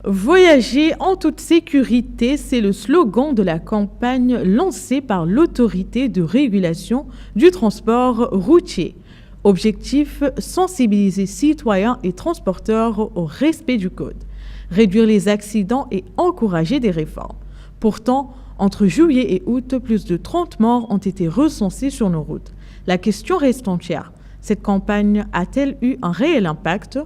Voyager en toute sécurité, c'est le slogan de la campagne lancée par l'autorité de régulation du transport routier. Objectif, sensibiliser citoyens et transporteurs au respect du code, réduire les accidents et encourager des réformes. Pourtant, entre juillet et août, plus de 30 morts ont été recensés sur nos routes. La question reste entière. Cette campagne a-t-elle eu un réel impact ?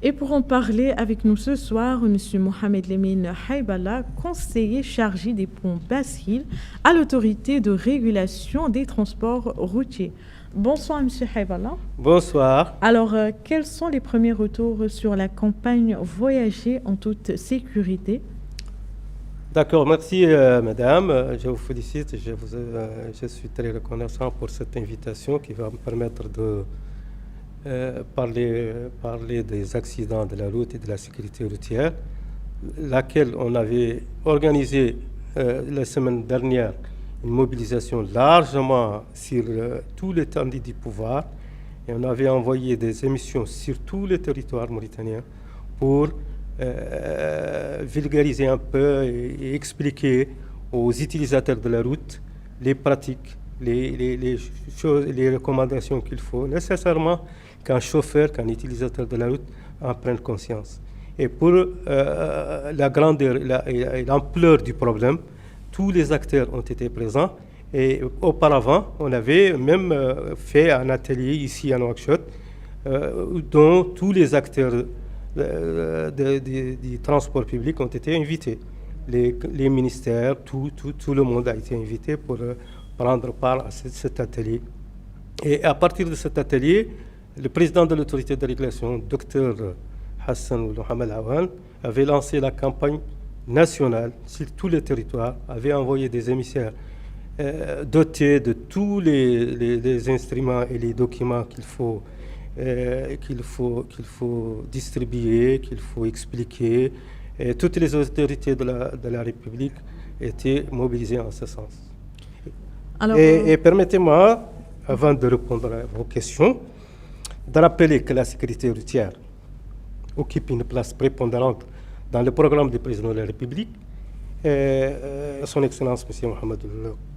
Et pour en parler avec nous ce soir, M. Mohamed Lemine Haibala, conseiller chargé des ponts Basile à l'autorité de régulation des transports routiers. Bonsoir M. Haibala. Bonsoir. Alors, quels sont les premiers retours sur la campagne Voyager en toute sécurité? D'accord, merci madame. Je vous félicite. Je suis très reconnaissant pour cette invitation qui va me permettre de parler des accidents de la route et de la sécurité routière, laquelle on avait organisé la semaine dernière une mobilisation largement sur tout l'étendue du pouvoir, et on avait envoyé des émissions sur tout le territoire mauritanien pour vulgariser un peu et expliquer aux utilisateurs de la route les pratiques, les choses, les recommandations qu'il faut nécessairement qu'un chauffeur, qu'un utilisateur de la route en prenne conscience. Et pour la grandeur et l'ampleur du problème, tous les acteurs ont été présents. Et auparavant, on avait même fait un atelier ici à Nouakchott, dont tous les acteurs du transport public ont été invités. Les ministères, tout le monde a été invité pour prendre part à cet atelier. Et à partir de cet atelier, le président de l'autorité de régulation, Dr Hassan Mohamed Awan, avait lancé la campagne nationale sur tous les territoires, avait envoyé des émissaires dotés de tous les instruments et les documents qu'il faut distribuer, qu'il faut expliquer. Et toutes les autorités de la République étaient mobilisées en ce sens. Alors, et permettez-moi, avant de répondre à vos questions, de rappeler que la sécurité routière occupe une place prépondérante dans le programme du président de la République. Son Excellence, M. Mohamed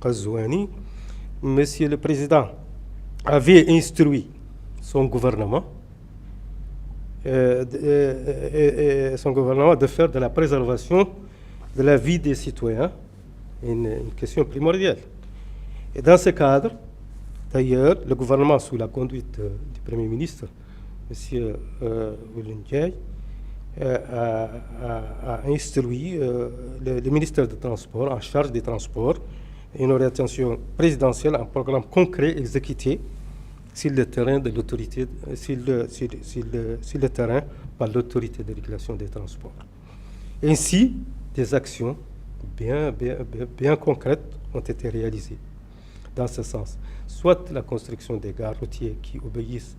Ghazouani, Monsieur le Président, avait instruit son gouvernement de faire de la préservation de la vie des citoyens une question primordiale. Et dans ce cadre, d'ailleurs, le gouvernement, sous la conduite du Premier ministre, M. William Ndiaye, a instruit le ministère des Transports en charge des transports une orientation présidentielle, un programme concret exécuté sur le terrain de l'autorité, sur le terrain par l'autorité de régulation des transports. Ainsi, des actions bien concrètes ont été réalisées dans ce sens. Soit la construction des gares routières qui obéissent,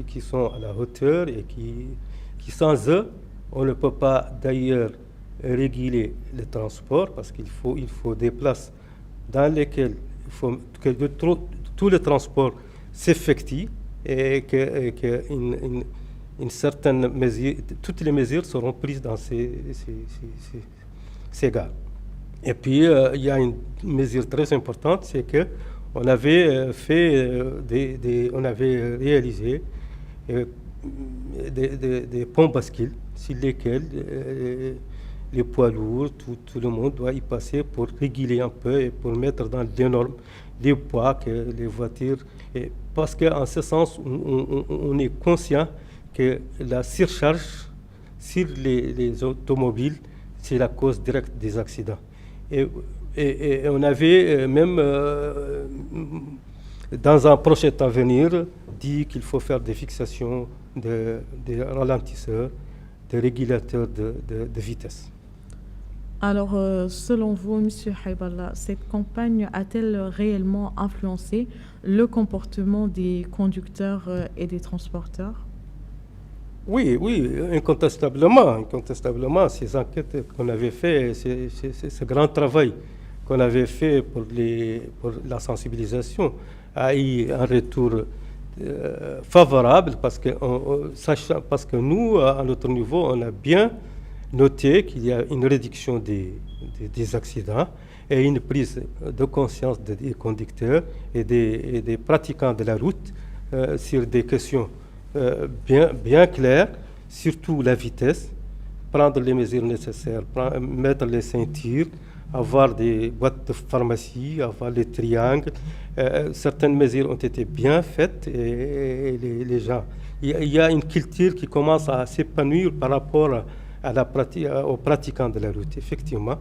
qui sont à la hauteur et qui sans eux, on ne peut pas d'ailleurs réguler le transport, parce qu'il faut des places dans lesquelles il faut que tout le transport s'effectue et que une certaine mesure, toutes les mesures seront prises dans ces gares. Et puis, il y a une mesure très importante, c'est qu'on avait on avait réalisé des ponts bascules sur lesquels les poids lourds, tout le monde doit y passer pour réguler un peu et pour mettre dans des normes les poids que les voitures. Parce qu'en ce sens, on est conscient que la surcharge sur les automobiles, c'est la cause directe des accidents. Et on avait même, dans un projet à venir, dit qu'il faut faire des fixations de ralentisseurs, de régulateurs de vitesse. Alors, selon vous, M. Haibala, cette campagne a-t-elle réellement influencé le comportement des conducteurs et des transporteurs? Oui, incontestablement, ces enquêtes qu'on avait fait, ce grand travail qu'on avait fait pour la sensibilisation a eu un retour favorable parce que nous, à notre niveau, on a bien noté qu'il y a une réduction des accidents et une prise de conscience des conducteurs et des pratiquants de la route sur des questions bien claires, surtout la vitesse, prendre les mesures nécessaires, mettre les ceintures, avoir des boîtes de pharmacie, avoir les triangles. Certaines mesures ont été bien faites et les gens... Il y a une culture qui commence à s'épanouir par rapport aux pratiquants de la route, effectivement.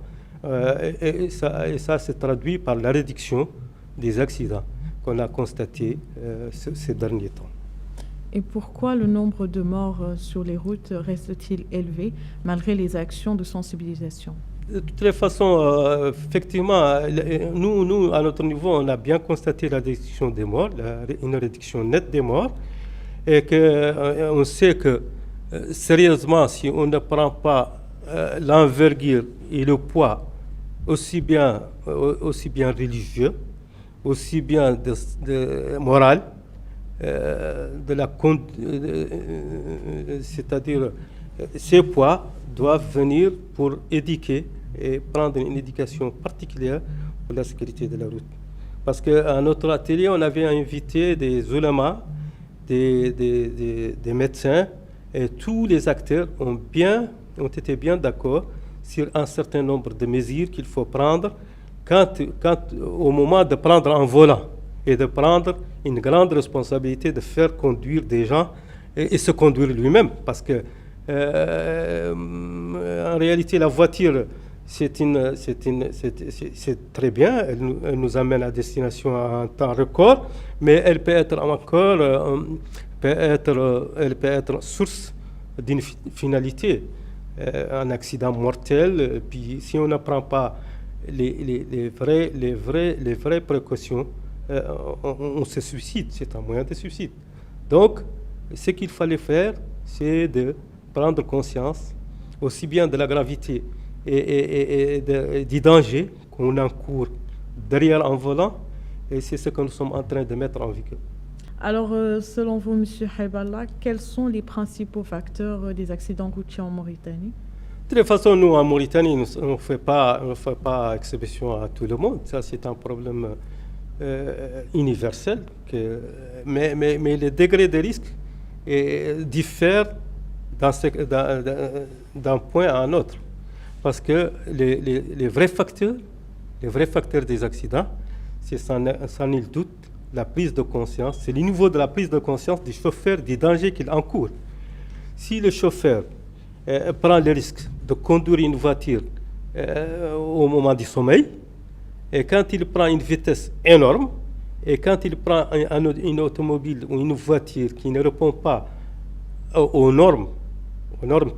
Et ça se traduit par la réduction des accidents qu'on a constatés ces derniers temps. Et pourquoi le nombre de morts sur les routes reste-t-il élevé malgré les actions de sensibilisation? De toutes les façons, effectivement, nous, à notre niveau, on a bien constaté la réduction des morts, une réduction nette des morts, et qu'on sait que, sérieusement, si on ne prend pas l'envergure et le poids aussi bien religieux, aussi bien moral, c'est-à-dire ces poids doivent venir pour éduquer et prendre une éducation particulière pour la sécurité de la route. Parce qu'à notre atelier, on avait invité des ulémas, des médecins, et tous les acteurs ont été bien d'accord sur un certain nombre de mesures qu'il faut prendre au moment de prendre un volant et de prendre une grande responsabilité de faire conduire des gens et se conduire lui-même. Parce que en réalité, la voiture, c'est très bien, elle nous amène à destination à un temps record, mais elle peut être source d'une finalité, un accident mortel. Puis si on ne prend pas les vraies précautions, on se suicide, c'est un moyen de suicide. Donc, ce qu'il fallait faire, c'est de prendre conscience aussi bien de la gravité et du danger qu'on encourt derrière un volant, et c'est ce que nous sommes en train de mettre en vigueur. Alors, selon vous, M. Haïballah, quels sont les principaux facteurs des accidents routiers en Mauritanie? De toute façon, nous, en Mauritanie, on ne fait pas exception à tout le monde. Ça, c'est un problème universel. Mais le degré de risque diffère d'un point à un autre. Parce que les vrais facteurs des accidents, c'est sans nul doute la prise de conscience, c'est le niveau de la prise de conscience du chauffeur des dangers qu'il encourt. Si le chauffeur prend le risque de conduire une voiture au moment du sommeil, et quand il prend une vitesse énorme, et quand il prend une automobile ou une voiture qui ne répond pas aux normes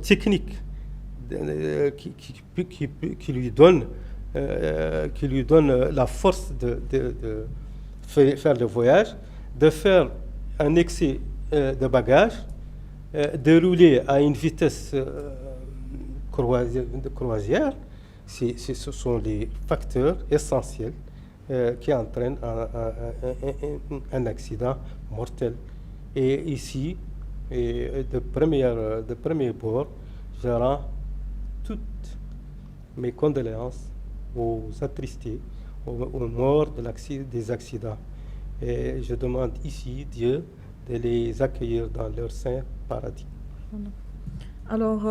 techniques qui lui donnent la force de faire le voyage, de faire un excès de bagages, de rouler à une vitesse de croisière, ce sont les facteurs essentiels qui entraînent un accident mortel. Et ici, de premier bord, je rends toutes mes condoléances aux attristés, aux morts des accidents. Et je demande ici, Dieu, de les accueillir dans leur saint paradis. Alors,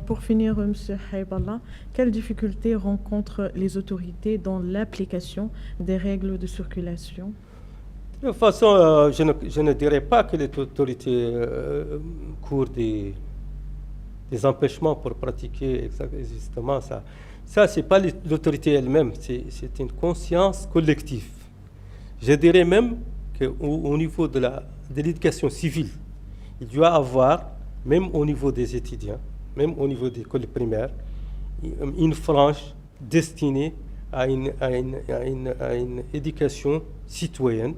pour finir, M. Haïballah, quelles difficultés rencontrent les autorités dans l'application des règles de circulation? De toute façon, je ne dirais pas que les autorités courent des empêchements pour pratiquer exactement ça. Ça, ce n'est pas l'autorité elle-même, c'est une conscience collective. Je dirais même qu'au niveau de l'éducation civile, il doit y avoir, même au niveau des étudiants, même au niveau des écoles primaires, une frange destinée à une éducation citoyenne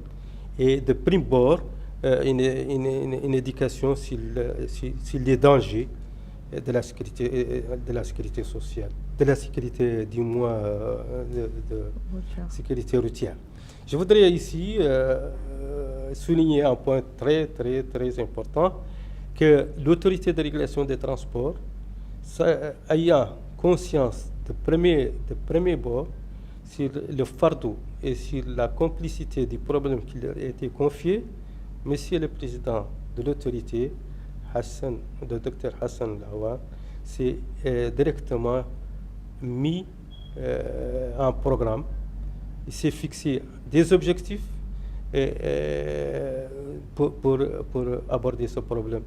et de prime bord, une éducation sur les dangers de la sécurité sociale, de la sécurité, du moins, sécurité routière. Je voudrais ici souligner un point très, très, très important, que l'autorité de régulation des transports, ayant conscience de premier bord sur le fardeau et sur la complicité du problème qui leur a été confié, Monsieur le Président de l'autorité, le Dr Hassan Laouane, s'est directement mis en programme. Il s'est fixé des objectifs pour aborder ce problème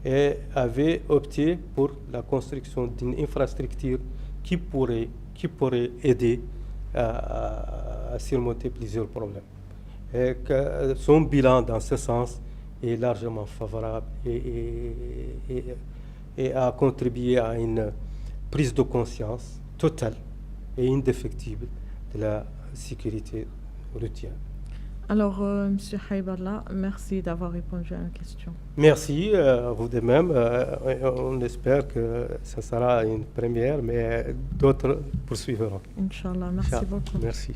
et avait opté pour la construction d'une infrastructure qui pourrait aider à surmonter plusieurs problèmes. Et que son bilan dans ce sens est largement favorable et a contribué à une prise de conscience totale et indéfectible de la sécurité routière. Alors, M. Haïballah, merci d'avoir répondu à la question. Merci, à vous de même. On espère que ce sera une première, mais d'autres poursuivront. Inch'Allah, merci beaucoup. Merci.